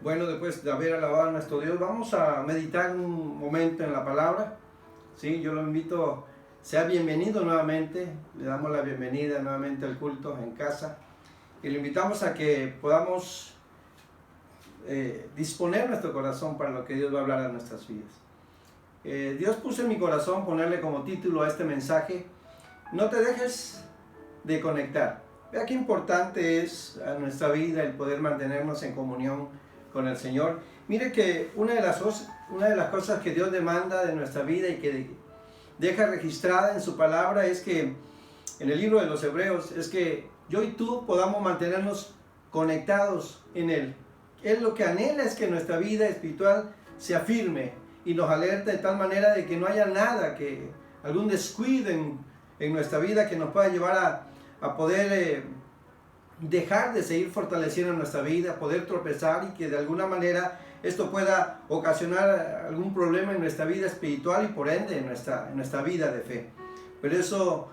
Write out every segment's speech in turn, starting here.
Bueno, después de haber alabado a nuestro Dios, vamos a meditar un momento en la palabra. Sí, yo lo invito, sea bienvenido nuevamente, le damos la bienvenida nuevamente al culto en casa y le invitamos a que podamos disponer nuestro corazón para lo que Dios va a hablar a nuestras vidas. Dios puso en mi corazón ponerle como título a este mensaje: no te dejes de conectar. Vea qué importante es a nuestra vida el poder mantenernos en comunión con el Señor. Mire que una de las cosas que Dios demanda de nuestra vida y que deja registrada en su palabra es que, en el libro de los Hebreos, es que yo y tú podamos mantenernos conectados en Él. Él lo que anhela es que nuestra vida espiritual se afirme y nos alerta de tal manera de que no haya nada, que algún descuido en nuestra vida que nos pueda llevar a poder dejar de seguir fortaleciendo nuestra vida, poder tropezar y que de alguna manera esto pueda ocasionar algún problema en nuestra vida espiritual y por ende en nuestra vida de fe. Pero eso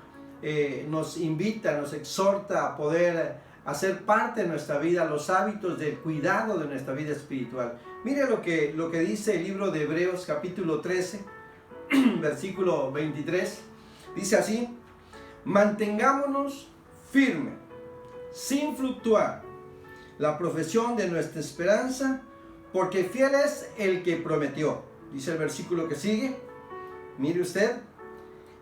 nos invita, nos exhorta a poder hacer parte de nuestra vida los hábitos del cuidado de nuestra vida espiritual. Mire lo que dice el libro de Hebreos capítulo 13, versículo 23. Dice así: mantengámonos firmes, sin fluctuar, la profesión de nuestra esperanza, porque fiel es el que prometió. Dice el versículo que sigue, mire usted,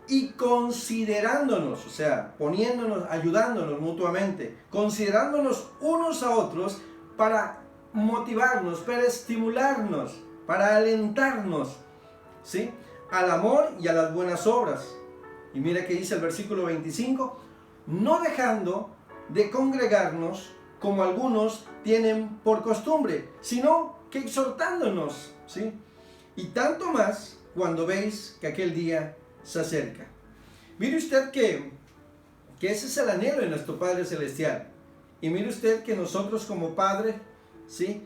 y considerándonos, o sea, poniéndonos, ayudándonos mutuamente, considerándonos unos a otros para motivarnos, para estimularnos, para alentarnos, ¿sí?, al amor y a las buenas obras. Y mira que dice el versículo 25, no dejando de congregarnos como algunos tienen por costumbre, sino que exhortándonos, ¿sí? Y tanto más cuando veis que aquel día se acerca. Mire usted que ese es el anhelo de nuestro Padre Celestial. Y mire usted que nosotros como padres, ¿sí?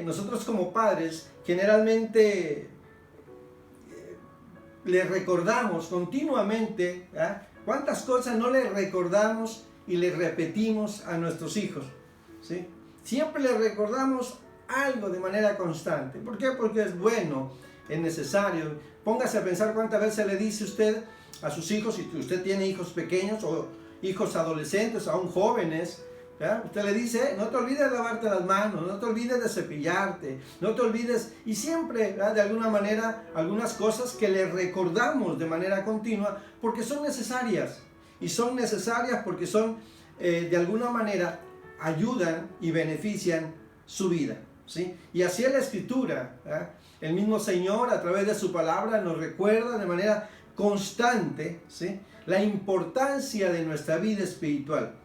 Nosotros como padres generalmente le recordamos continuamente, ¿eh? ¿Cuántas cosas no le recordamos y le repetimos a nuestros hijos? ¿Sí? Siempre le recordamos algo de manera constante. ¿Por qué? Porque es bueno, es necesario. Póngase a pensar cuántas veces le dice usted a sus hijos, si usted tiene hijos pequeños o hijos adolescentes, aún jóvenes, ¿ya? Usted le dice, no te olvides de lavarte las manos, no te olvides de cepillarte, no te olvides, y siempre, ¿verdad?, de alguna manera, algunas cosas que le recordamos de manera continua porque son necesarias, y son necesarias porque son, de alguna manera, ayudan y benefician su vida, ¿sí? Y así es la Escritura, ¿verdad? El mismo Señor a través de su palabra nos recuerda de manera constante, ¿sí?, la importancia de nuestra vida espiritual,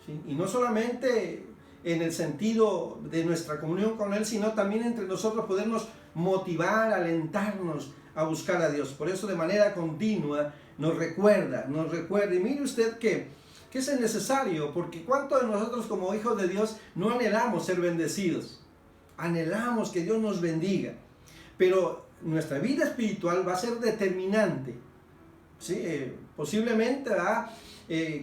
¿sí? Y no solamente en el sentido de nuestra comunión con Él, sino también entre nosotros podernos motivar, alentarnos a buscar a Dios. Por eso de manera continua nos recuerda. Y mire usted que eso es necesario, porque ¿cuántos de nosotros como hijos de Dios no anhelamos ser bendecidos? Anhelamos que Dios nos bendiga, pero nuestra vida espiritual va a ser determinante, ¿sí? Posiblemente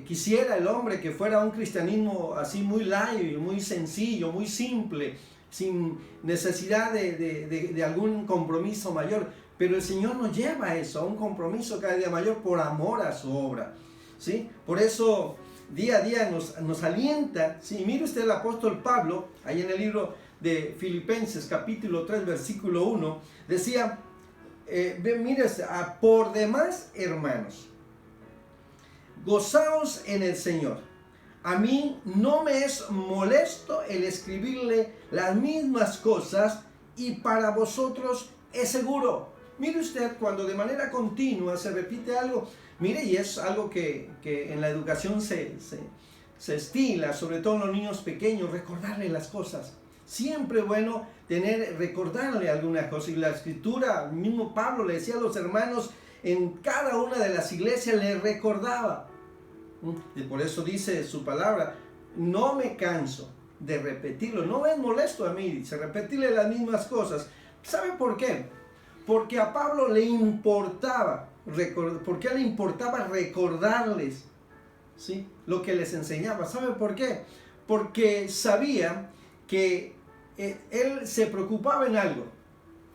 quisiera el hombre que fuera un cristianismo así muy light, muy sencillo, muy simple, sin necesidad de algún compromiso mayor, pero el Señor nos lleva a eso, a un compromiso cada día mayor por amor a su obra, ¿sí? Por eso día a día nos alienta, ¿sí? Mire usted el apóstol Pablo, ahí en el libro de Filipenses capítulo 3 versículo 1, decía, mire, por demás, hermanos, gozaos en el Señor. A mí no me es molesto el escribirle las mismas cosas y para vosotros es seguro. Mire usted, cuando de manera continua se repite algo, mire, y es algo que en la educación se estila, sobre todo en los niños pequeños, recordarle las cosas. Siempre es bueno recordarle algunas cosas. Y la Escritura, el mismo Pablo le decía a los hermanos, en cada una de las iglesias le recordaba. Y por eso dice su palabra, no me canso de repetirlo, no me es molesto a mí, dice, repetirle las mismas cosas. ¿Sabe por qué? Porque a Pablo le importaba, porque le importaba recordarles, ¿sí?, lo que les enseñaba. ¿Sabe por qué? Porque sabía que él se preocupaba en algo.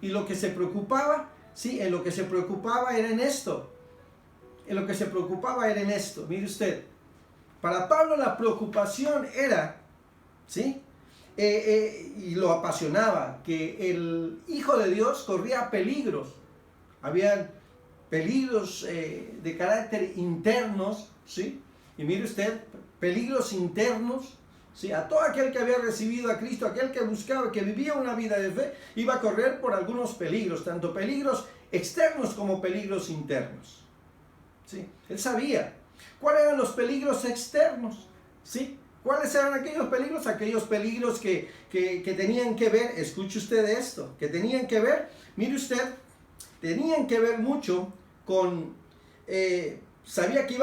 Y lo que se preocupaba, sí, en lo que se preocupaba era en esto. En lo que se preocupaba era en esto. Mire usted, para Pablo la preocupación era, ¿sí? Y lo apasionaba, que el Hijo de Dios corría peligros. Habían peligros de carácter internos, ¿sí? Y mire usted, peligros internos, ¿sí? A todo aquel que había recibido a Cristo, aquel que buscaba, que vivía una vida de fe, iba a correr por algunos peligros, tanto peligros externos como peligros internos, ¿sí? Él sabía cuáles eran los peligros externos, ¿sí? ¿Cuáles eran aquellos peligros? Aquellos peligros que tenían que ver, escuche usted esto, que tenían que ver, mire usted, tenían que ver mucho con, sabía que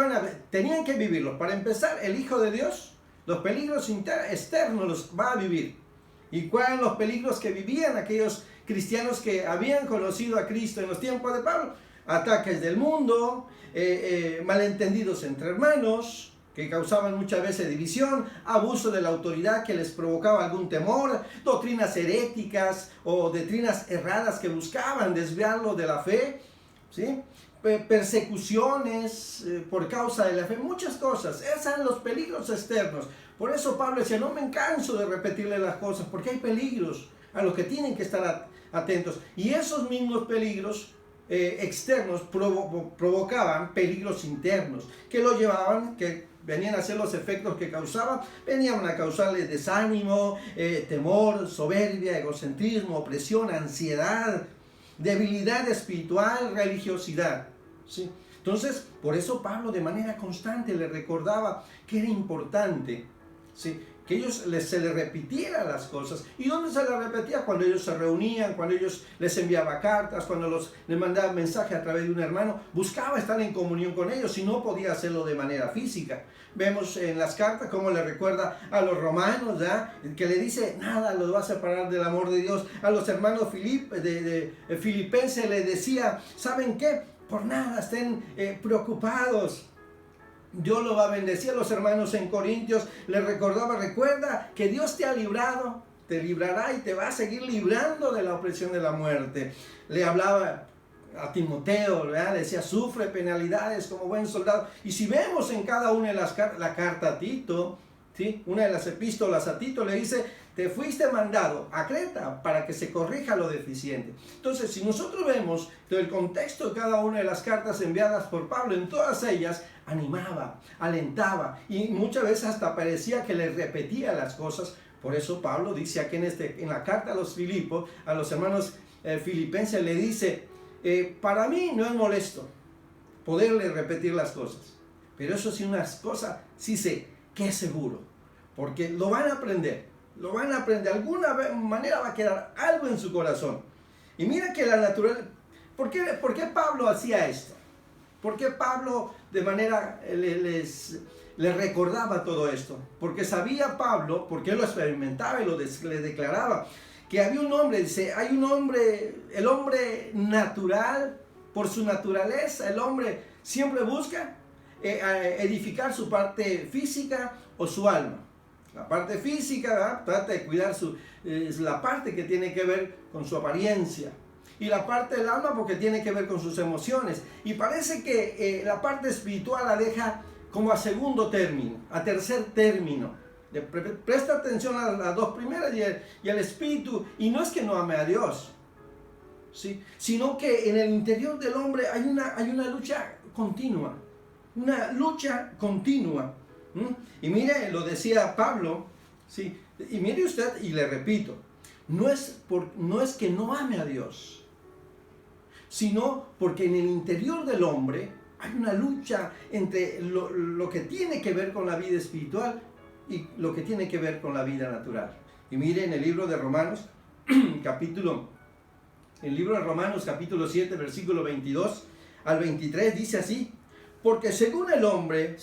tenían que vivirlo. Para empezar, el Hijo de Dios, los peligros externos los va a vivir. ¿Y cuáles eran los peligros que vivían aquellos cristianos que habían conocido a Cristo en los tiempos de Pablo? Ataques del mundo, malentendidos entre hermanos, que causaban muchas veces división, abuso de la autoridad que les provocaba algún temor, doctrinas heréticas o doctrinas erradas que buscaban desviarlo de la fe, ¿sí? Persecuciones por causa de la fe, muchas cosas. Esos eran los peligros externos. Por eso Pablo decía, no me canso de repetirle las cosas, porque hay peligros a los que tienen que estar atentos. Y esos mismos peligros externos provocaban peligros internos, que lo llevaban, que venían a ser los efectos que causaban, venían a causarle desánimo, temor, soberbia, egocentrismo, opresión, ansiedad, debilidad espiritual, religiosidad, ¿sí? Entonces, por eso Pablo de manera constante le recordaba que era importante, ¿sí?, que ellos se les repitiera las cosas. ¿Y dónde se les repetía? Cuando ellos se reunían, cuando ellos les enviaba cartas, cuando les mandaba mensaje a través de un hermano, buscaba estar en comunión con ellos y no podía hacerlo de manera física. Vemos en las cartas cómo le recuerda a los romanos, ¿ya?, que le dice, nada los va a separar del amor de Dios. A los hermanos filipenses le decía, ¿saben qué? Por nada estén preocupados, Dios lo va a bendecir. A los hermanos en Corintios les recordaba, recuerda que Dios te ha librado, te librará y te va a seguir librando de la opresión de la muerte. Le hablaba a Timoteo, ¿verdad?, le decía, sufre penalidades como buen soldado. Y si vemos en cada una de las cartas, la carta a Tito, ¿sí?, una de las epístolas a Tito le dice, te fuiste mandado a Creta para que se corrija lo deficiente. Entonces, si nosotros vemos el contexto de cada una de las cartas enviadas por Pablo, en todas ellas animaba, alentaba y muchas veces hasta parecía que les repetía las cosas. Por eso Pablo dice aquí en la carta a los Filipos, a los hermanos filipenses, le dice, para mí no es molesto poderle repetir las cosas, pero eso sí, unas cosas sí sé que es seguro, porque lo van a aprender, de alguna manera va a quedar algo en su corazón. Y mira que la naturaleza, ¿por qué Pablo hacía esto? ¿Por qué Pablo de manera les recordaba todo esto? Porque sabía Pablo, porque él lo experimentaba y le declaraba, que había un hombre, dice, hay un hombre, el hombre natural, por su naturaleza, el hombre siempre busca edificar su parte física o su alma. La parte física, ¿verdad?, trata de cuidar es la parte que tiene que ver con su apariencia. Y la parte del alma porque tiene que ver con sus emociones. Y parece que la parte espiritual la deja como a segundo término, a tercer término. Presta atención a las dos primeras y al espíritu. Y no es que no ame a Dios, ¿sí?, sino que en el interior del hombre hay una lucha continua. Una lucha continua. Y mire, lo decía Pablo, ¿sí?, y mire usted, y le repito, no es que no ame a Dios, sino porque en el interior del hombre hay una lucha entre lo que tiene que ver con la vida espiritual y lo que tiene que ver con la vida natural. Y mire en el libro de Romanos, capítulo 7, versículo 22 al 23, dice así, porque según el hombre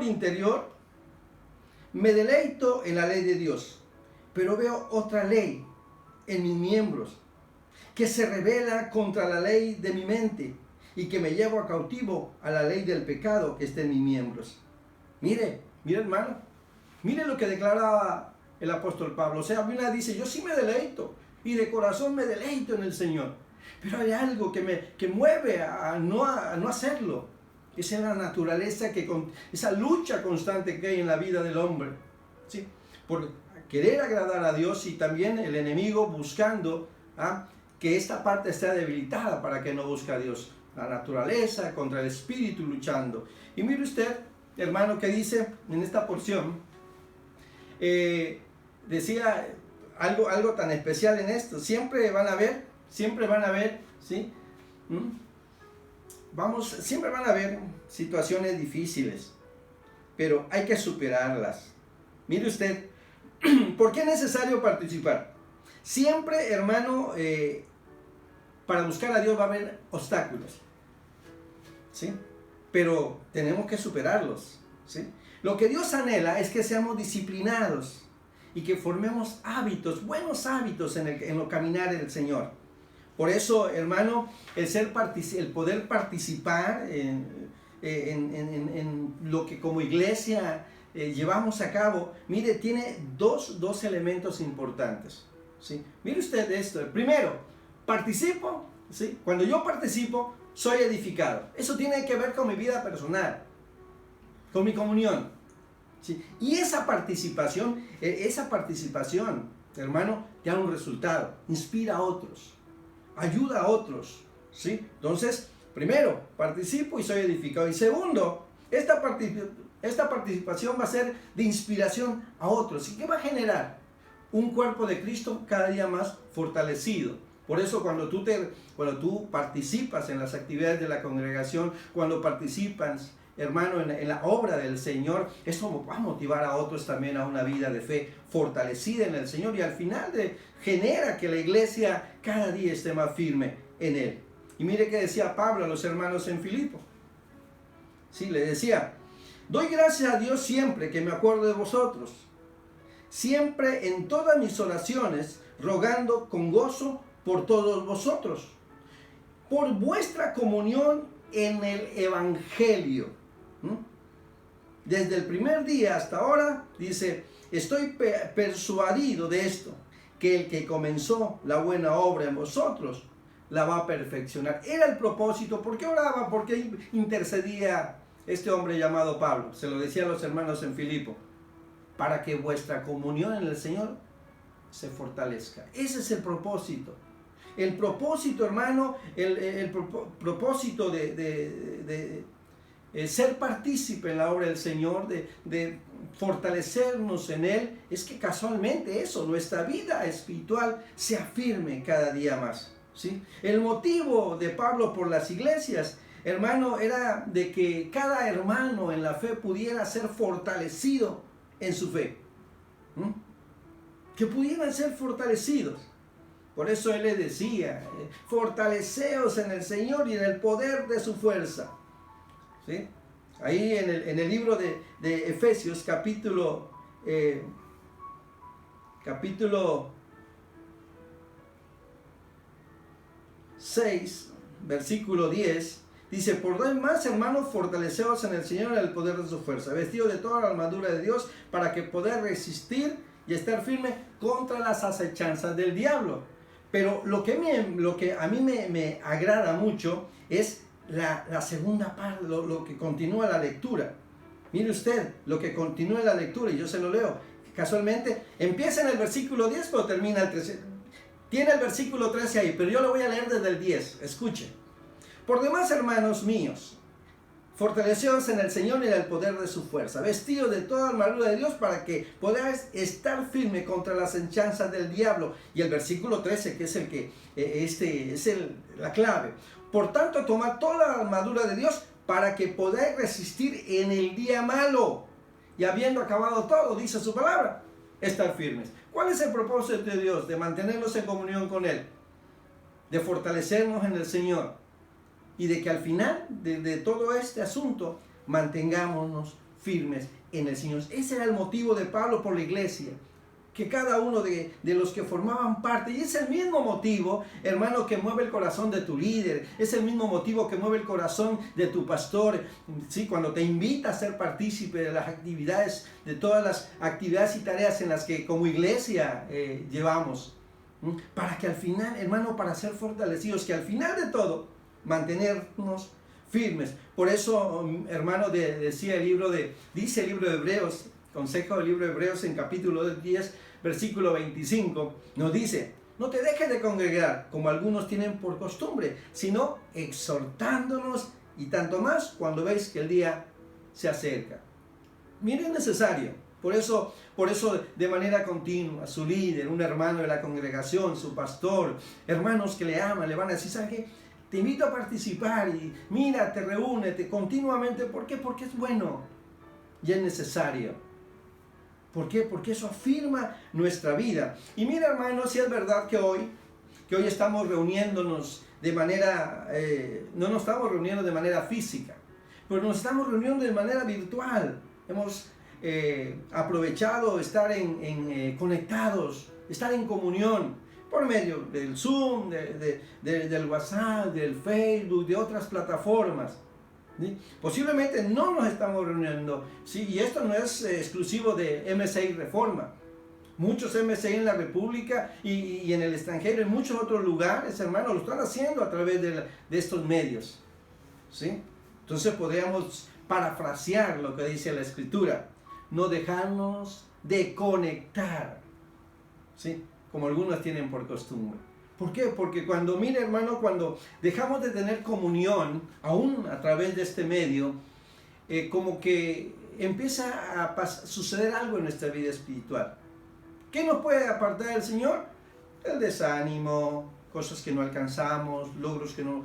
interior, me deleito en la ley de Dios, pero veo otra ley en mis miembros, que se rebela contra la ley de mi mente y que me lleva cautivo a la ley del pecado que está en mis miembros. Mire hermano, mire lo que declaraba el apóstol Pablo. O sea, Biblia dice, yo sí me deleito y de corazón me deleito en el Señor. Pero hay algo que me mueve a no hacerlo. Esa es la naturaleza, esa lucha constante que hay en la vida del hombre. ¿Sí? Por querer agradar a Dios y también el enemigo buscando que esta parte esté debilitada para que no busque a Dios. La naturaleza contra el espíritu luchando. Y mire usted, hermano, que dice en esta porción, decía algo tan especial en esto. Siempre van a ver, ¿sí? Siempre van a haber situaciones difíciles, pero hay que superarlas. Mire usted, ¿por qué es necesario participar? Siempre, hermano, para buscar a Dios va a haber obstáculos, ¿sí? Pero tenemos que superarlos, ¿sí? Lo que Dios anhela es que seamos disciplinados y que formemos hábitos, buenos hábitos en lo caminar del Señor. Por eso, hermano, el poder participar en lo que como iglesia llevamos a cabo, mire, tiene dos elementos importantes, ¿sí? Mire usted esto. Primero, participo, ¿sí? Cuando yo participo, soy edificado. Eso tiene que ver con mi vida personal, con mi comunión, ¿sí? Y esa participación, hermano, te da un resultado, inspira a otros, ayuda a otros, ¿sí? Entonces, primero, participo y soy edificado. Y segundo, esta participación va a ser de inspiración a otros. ¿Y qué va a generar? Un cuerpo de Cristo cada día más fortalecido. Por eso cuando tú participas en las actividades de la congregación, cuando participas, hermano, en la obra del Señor, eso va a motivar a otros también a una vida de fe fortalecida en el Señor, y al final genera que la iglesia cada día esté más firme en Él. Y mire que decía Pablo a los hermanos en Filipo. Sí, le decía, doy gracias a Dios siempre que me acuerdo de vosotros, siempre en todas mis oraciones, rogando con gozo por todos vosotros, por vuestra comunión en el Evangelio. Desde el primer día hasta ahora, dice, estoy persuadido de esto, que el que comenzó la buena obra en vosotros, la va a perfeccionar. Era el propósito. ¿Por qué oraba? ¿Por qué intercedía este hombre llamado Pablo? Se lo decía a los hermanos en Filipo, para que vuestra comunión en el Señor se fortalezca. Ese es el propósito. El propósito, hermano, el propósito de ser partícipe en la obra del Señor, de fortalecernos en Él, es que casualmente eso, nuestra vida espiritual se afirme cada día más, ¿sí? El motivo de Pablo por las iglesias, hermano, era de que cada hermano en la fe pudiera ser fortalecido en su fe, que pudieran ser fortalecidos. Por eso él le decía, fortaleceos en el Señor y en el poder de su fuerza, ¿sí? Ahí en el libro de Efesios, capítulo 6, versículo 10, dice, por demás, hermanos, fortaleceos en el Señor y en el poder de su fuerza, vestidos de toda la armadura de Dios, para que podáis resistir y estar firme contra las acechanzas del diablo. Pero lo que a mí me agrada mucho es la segunda parte, lo que continúa la lectura. Mire usted, lo que continúa la lectura, y yo se lo leo. Casualmente, empieza en el versículo 10, pero termina el 13. Tiene el versículo 13 ahí, pero yo lo voy a leer desde el 10. Escuche. Por demás, hermanos míos, fortaleceos en el Señor y en el poder de su fuerza, vestidos de toda armadura de Dios para que podáis estar firme contra las acechanzas del diablo. Y el versículo 13, que es el que la clave. Por tanto, tomad toda la armadura de Dios para que podáis resistir en el día malo. Y habiendo acabado todo, dice su palabra, estar firmes. ¿Cuál es el propósito de Dios? De mantenernos en comunión con Él, de fortalecernos en el Señor, y de que al final de todo este asunto mantengámonos firmes en el Señor. Ese era el motivo de Pablo por la iglesia, que cada uno de los que formaban parte. Y es el mismo motivo, hermano, que mueve el corazón de tu líder. Es el mismo motivo que mueve el corazón de tu pastor. ¿Sí? Cuando te invita a ser partícipe de las actividades, de todas las actividades y tareas en las que como iglesia llevamos. Para que al final, hermano, para ser fortalecidos, que al final de todo, mantenernos firmes. Por eso, hermano, dice el libro de Hebreos, consejo del libro de Hebreos en capítulo 10, versículo 25, nos dice: no te dejes de congregar como algunos tienen por costumbre, sino exhortándonos, y tanto más cuando veis que el día se acerca. Miren, es necesario. Por eso de manera continua, su líder, un hermano de la congregación, su pastor, hermanos que le aman, le van a decir: ¿sabes qué? Te invito a participar y mira, te reúnete continuamente. ¿Por qué? Porque es bueno y es necesario. ¿Por qué? Porque eso afirma nuestra vida. Y mira, hermanos, si es verdad que hoy estamos reuniéndonos de manera, no nos estamos reuniendo de manera física, pero nos estamos reuniendo de manera virtual. Hemos aprovechado estar conectados, estar en comunión por medio del Zoom, del WhatsApp, del Facebook, de otras plataformas. ¿Sí? Posiblemente no nos estamos reuniendo, ¿sí? Y esto no es exclusivo de MCI Reforma. Muchos MCI en la República y en el extranjero, en muchos otros lugares, hermanos, lo están haciendo a través de estos medios, ¿sí? Entonces podríamos parafrasear lo que dice la Escritura: no dejarnos de conectar, ¿sí? Como algunos tienen por costumbre. ¿Por qué? Porque cuando, mire, hermano, cuando dejamos de tener comunión, aún a través de este medio, como que empieza a suceder algo en nuestra vida espiritual. ¿Qué nos puede apartar del Señor? El desánimo, cosas que no alcanzamos, logros que no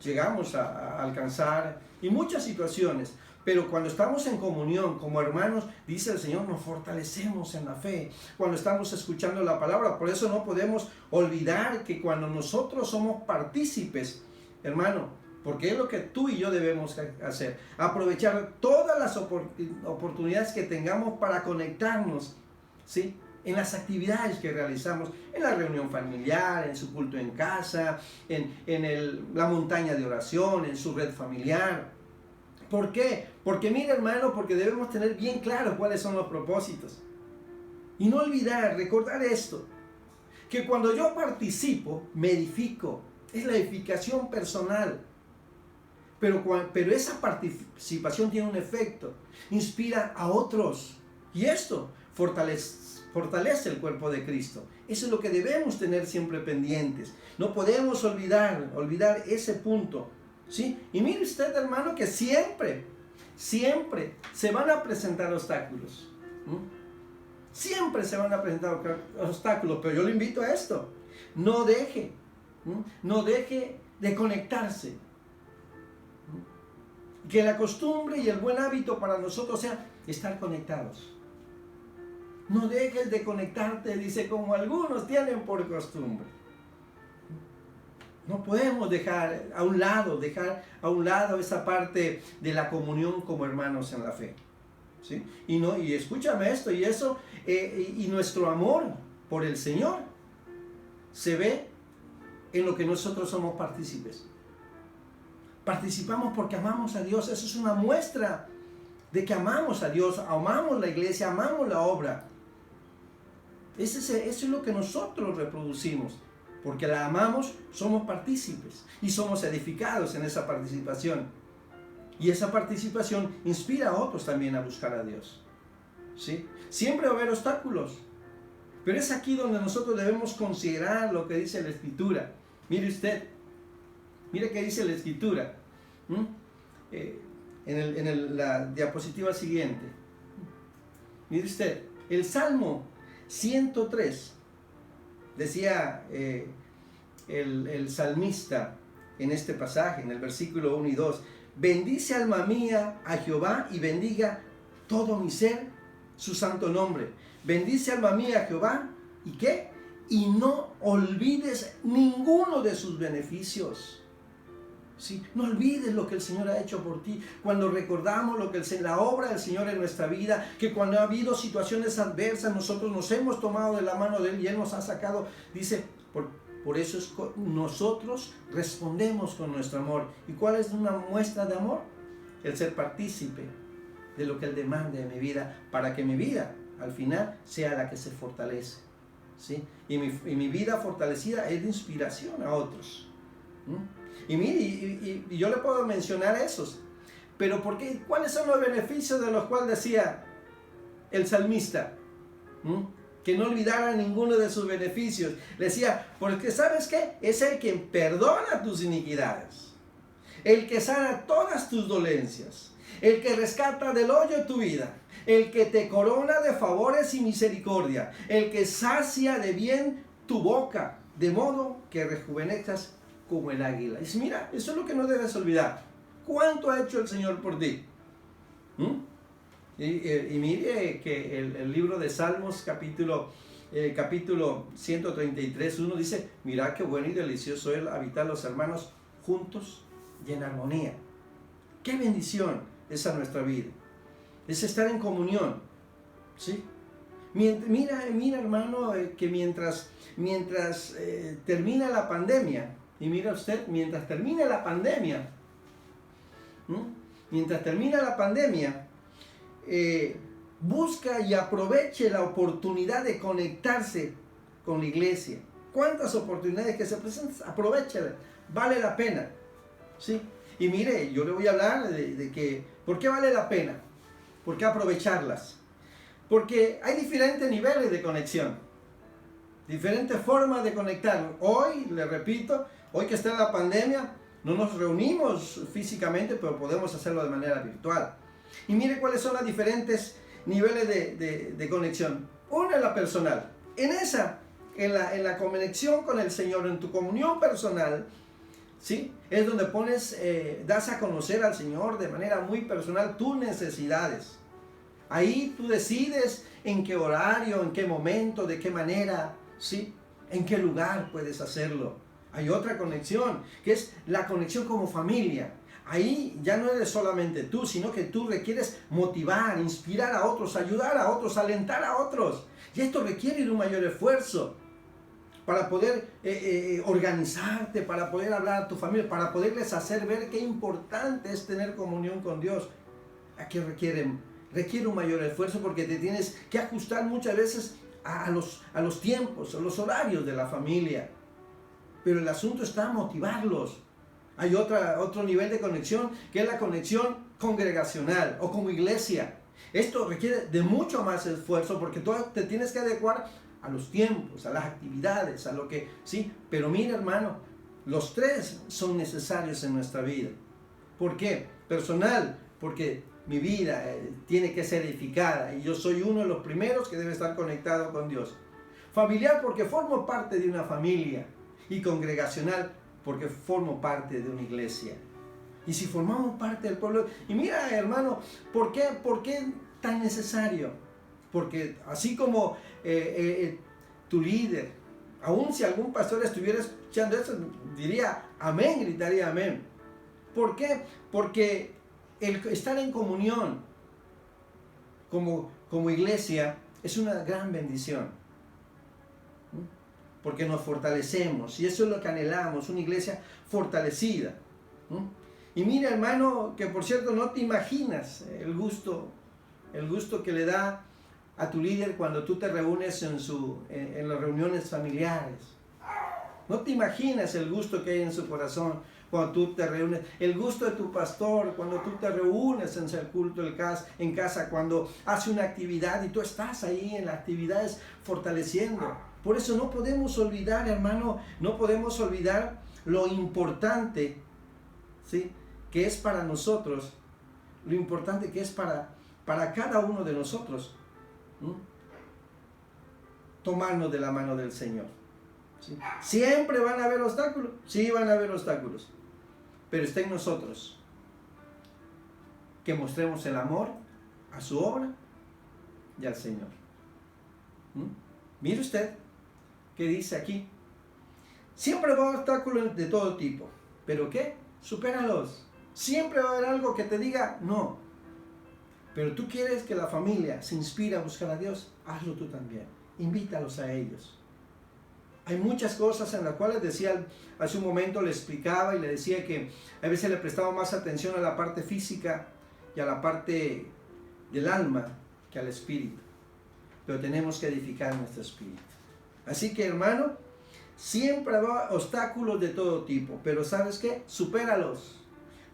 llegamos a alcanzar, y muchas situaciones. Pero cuando estamos en comunión como hermanos, dice el Señor, nos fortalecemos en la fe. Cuando estamos escuchando la palabra, por eso no podemos olvidar que cuando nosotros somos partícipes, hermano, porque es lo que tú y yo debemos hacer, aprovechar todas las oportunidades que tengamos para conectarnos, ¿sí? En las actividades que realizamos, en la reunión familiar, en su culto en casa, en la montaña de oración, en su red familiar. ¿Por qué? Porque mira, hermano, porque debemos tener bien claro cuáles son los propósitos. Y no olvidar, recordar esto, que cuando yo participo, me edifico. Es la edificación personal. Pero esa participación tiene un efecto, inspira a otros. Y esto fortalece el cuerpo de Cristo. Eso es lo que debemos tener siempre pendientes. No podemos olvidar ese punto. ¿Sí? Y mire usted, hermano, que siempre se van a presentar obstáculos. Siempre se van a presentar obstáculos, pero yo le invito a esto: no deje de conectarse. Que la costumbre y el buen hábito para nosotros sea estar conectados. No dejes de conectarte, dice, como algunos tienen por costumbre. No podemos dejar a un lado esa parte de la comunión como hermanos en la fe, ¿sí? Y escúchame esto, y eso, y nuestro amor por el Señor se ve en lo que nosotros somos partícipes. Participamos porque amamos a Dios. Eso es una muestra de que amamos a Dios, amamos la iglesia, amamos la obra. Eso es lo que nosotros reproducimos. Porque la amamos, somos partícipes y somos edificados en esa participación. Y esa participación inspira a otros también a buscar a Dios, ¿sí? Siempre va a haber obstáculos, pero es aquí donde nosotros debemos considerar lo que dice la Escritura. Mire usted, mire qué dice la Escritura. En la diapositiva siguiente. Mire usted, el Salmo 103. Decía el salmista en este pasaje, en el versículo 1 y 2, bendice alma mía a Jehová y bendiga todo mi ser su santo nombre. Bendice alma mía a Jehová, ¿y qué? Y no olvides ninguno de sus beneficios. ¿sí? No olvides lo que el Señor ha hecho por ti. Cuando recordamos lo que la obra del Señor en nuestra vida, que cuando ha habido situaciones adversas, nosotros nos hemos tomado de la mano de Él y Él nos ha sacado, dice, por eso nosotros respondemos con nuestro amor. ¿Y cuál es una muestra de amor? El ser partícipe de lo que Él demanda de mi vida, para que mi vida al final sea la que se fortalece, ¿sí? Y mi vida fortalecida es de inspiración a otros. Y mire, y yo le puedo mencionar esos, pero ¿cuáles son los beneficios de los cuales decía el salmista? Que no olvidara ninguno de sus beneficios. Le decía, porque ¿sabes qué? Es el que perdona tus iniquidades, el que sana todas tus dolencias, el que rescata del hoyo tu vida, el que te corona de favores y misericordia, el que sacia de bien tu boca, de modo que rejuvenezcas como el águila. Y mira, eso es lo que no debes olvidar. ¿Cuánto ha hecho el Señor por ti? Y mire que el libro de Salmos, capítulo 133, 1 dice, mira qué bueno y delicioso es habitar los hermanos juntos y en armonía. Qué bendición es a nuestra vida. Es estar en comunión, ¿sí? Mira hermano, que mientras termina la pandemia, y mira usted, mientras termina la pandemia, busca y aproveche la oportunidad de conectarse con la iglesia. ¿Cuántas oportunidades que se presentan? Aprovéchela, vale la pena, ¿sí? Y mire, yo le voy a hablar de que, ¿por qué vale la pena? ¿Por qué aprovecharlas? Porque hay diferentes niveles de conexión, diferentes formas de conectar. Hoy, le repito, hoy que está la pandemia, no nos reunimos físicamente, pero podemos hacerlo de manera virtual. Y mire cuáles son los diferentes niveles de conexión. Una es la personal. En la conexión con el Señor, en tu comunión personal, ¿sí? Es donde das a conocer al Señor de manera muy personal tus necesidades. Ahí tú decides en qué horario, en qué momento, de qué manera, ¿sí? En qué lugar puedes hacerlo. Hay otra conexión, que es la conexión como familia. Ahí ya no eres solamente tú, sino que tú requieres motivar, inspirar a otros, ayudar a otros, alentar a otros. Y esto requiere de un mayor esfuerzo para poder organizarte, para poder hablar a tu familia, para poderles hacer ver qué importante es tener comunión con Dios. Aquí requiere un mayor esfuerzo porque te tienes que ajustar muchas veces a los tiempos, a los horarios de la familia. Pero el asunto está en motivarlos. Hay otro nivel de conexión, que es la conexión congregacional o como iglesia. Esto requiere de mucho más esfuerzo porque tú te tienes que adecuar a los tiempos, a las actividades, a lo que, sí. Pero mira, hermano, los tres son necesarios en nuestra vida. ¿Por qué? Personal, porque mi vida tiene que ser edificada y yo soy uno de los primeros que debe estar conectado con Dios. Familiar, porque formo parte de una familia. Y congregacional, porque formo parte de una iglesia. Y si formamos parte del pueblo, y mira, hermano, ¿por qué tan necesario? Porque así como tu líder, aun si algún pastor estuviera escuchando eso, diría amén, gritaría amén. ¿Por qué? Porque el estar en comunión como iglesia es una gran bendición. Porque nos fortalecemos y eso es lo que anhelamos, una iglesia fortalecida. Y mira, hermano, que por cierto no te imaginas el gusto que le da a tu líder cuando tú te reúnes en las reuniones familiares. No te imaginas el gusto que hay en su corazón cuando tú te reúnes, el gusto de tu pastor cuando tú te reúnes en el culto en casa, cuando hace una actividad y tú estás ahí en las actividades fortaleciendo. Por eso no podemos olvidar, hermano, no podemos olvidar lo importante, ¿sí?, que es para nosotros, lo importante que es para cada uno de nosotros, tomarnos de la mano del Señor. ¿Sí? Siempre van a haber obstáculos, sí van a haber obstáculos, pero está en nosotros que mostremos el amor a su obra y al Señor. Mire usted que dice aquí, siempre va a haber obstáculos de todo tipo, pero ¿qué? supéralos. Siempre va a haber algo que te diga no. Pero tú quieres que la familia se inspire a buscar a Dios, hazlo tú también. Invítalos a ellos. Hay muchas cosas en las cuales decía, hace un momento le explicaba y le decía que a veces le prestaba más atención a la parte física y a la parte del alma que al espíritu. Pero tenemos que edificar nuestro espíritu. Así que, hermano, siempre habrá obstáculos de todo tipo, pero ¿sabes qué? Supéralos.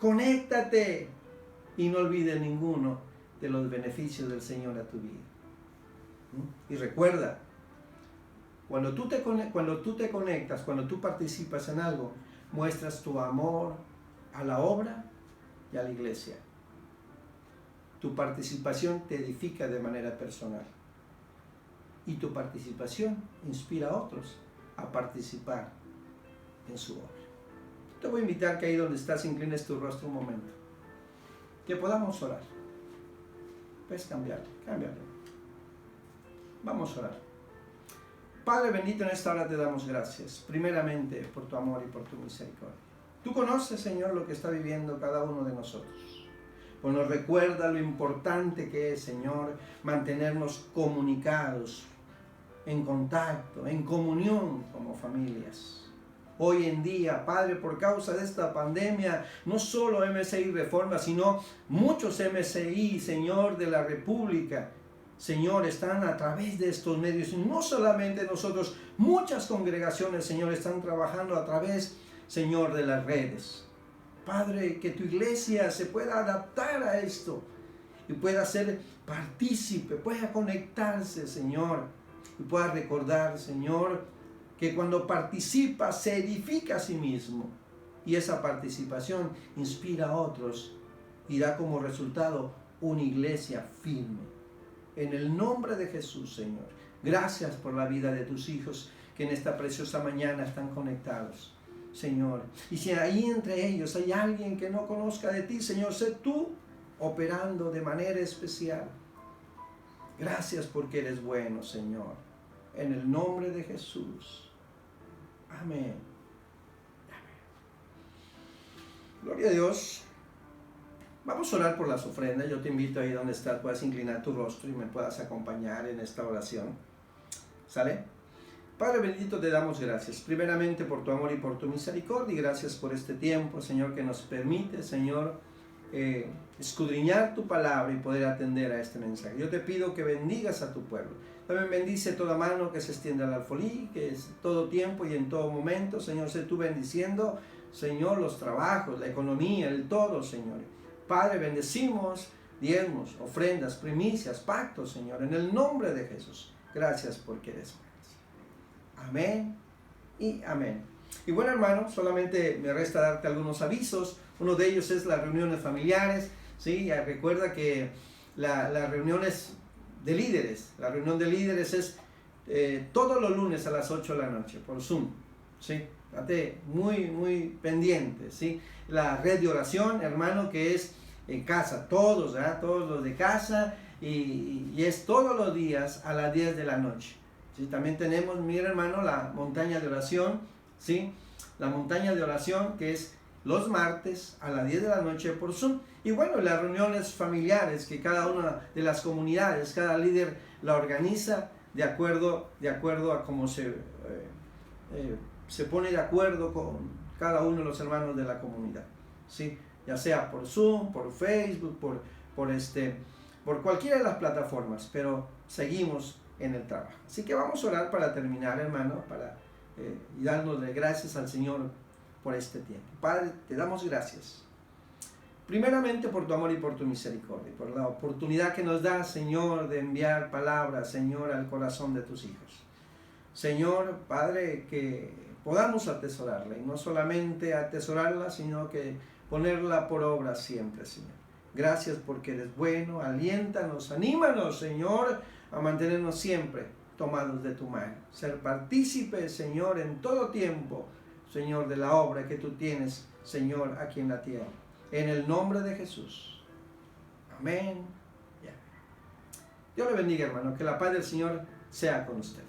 Conéctate y no olvides ninguno de los beneficios del Señor a tu vida. Y recuerda, cuando tú te conectas, cuando tú participas en algo, muestras tu amor a la obra y a la iglesia. Tu participación te edifica de manera personal. Y tu participación inspira a otros a participar en su obra. Te voy a invitar que ahí donde estás inclines tu rostro un momento. Que podamos orar. Puedes cambiarlo. Vamos a orar. Padre bendito, en esta hora te damos gracias. Primeramente por tu amor y por tu misericordia. Tú conoces, Señor, lo que está viviendo cada uno de nosotros. Pues nos recuerda lo importante que es, Señor, mantenernos comunicados, en contacto, en comunión como familias. Hoy en día, Padre, por causa de esta pandemia, no solo MCI Reforma, sino muchos MCI, Señor, de la República, Señor, están a través de estos medios. Y no solamente nosotros, muchas congregaciones, Señor, están trabajando a través, Señor, de las redes. Padre, que tu iglesia se pueda adaptar a esto y pueda ser partícipe, pueda conectarse, Señor, y pueda recordar, Señor, que cuando participa se edifica a sí mismo y esa participación inspira a otros y da como resultado una iglesia firme. En el nombre de Jesús, Señor, gracias por la vida de tus hijos que en esta preciosa mañana están conectados, Señor. Y si ahí entre ellos hay alguien que no conozca de ti, Señor, sé tú operando de manera especial. Gracias porque eres bueno, Señor. En el nombre de Jesús. Amén. Gloria a Dios. Vamos a orar por las ofrendas. Yo te invito ahí donde estás, puedas inclinar tu rostro y me puedas acompañar en esta oración. ¿Sale? Padre bendito, te damos gracias. Primeramente por tu amor y por tu misericordia. Y gracias por este tiempo, Señor, que nos permite, Señor, escudriñar tu palabra y poder atender a este mensaje. Yo te pido que bendigas a tu pueblo. También bendice toda mano que se extienda al alfolí, que es todo tiempo y en todo momento, Señor, sé tú bendiciendo, Señor, los trabajos, la economía, el todo, Señor. Padre, bendecimos diezmos, ofrendas, primicias, pactos, Señor, en el nombre de Jesús. Gracias porque eres bueno. Amén y amén. Y bueno, hermano, solamente me resta darte algunos avisos. Uno de ellos es las reuniones familiares, ¿sí? Ya recuerda que las reuniones de líderes, la reunión de líderes es todos los lunes a las 8 de la noche por Zoom, ¿sí? Estate muy pendiente, ¿sí? La red de oración, hermano, que es en casa, todos, ¿verdad? Todos los de casa, y es todos los días a las 10 de la noche, ¿sí? También tenemos, mira, hermano, la montaña de oración, ¿sí? La montaña de oración que es los martes a las 10 de la noche por Zoom. Y bueno, las reuniones familiares que cada una de las comunidades, cada líder la organiza de acuerdo a cómo se pone de acuerdo con cada uno de los hermanos de la comunidad, ¿sí? Ya sea por Zoom, por Facebook, por cualquiera de las plataformas, pero seguimos en el trabajo. Así que vamos a orar para terminar, hermano, y dándole gracias al Señor por este tiempo. Padre, te damos gracias. Primeramente por tu amor y por tu misericordia, por la oportunidad que nos da, Señor, de enviar palabras, Señor, al corazón de tus hijos. Señor, Padre, que podamos atesorarla, y no solamente atesorarla, sino que ponerla por obra siempre, Señor. Gracias porque eres bueno, aliéntanos, anímanos, Señor, a mantenernos siempre tomados de tu mano. Ser partícipes, Señor, en todo tiempo, Señor, de la obra que tú tienes, Señor, aquí en la tierra. En el nombre de Jesús. Amén. Dios le bendiga, hermano. Que la paz del Señor sea con usted.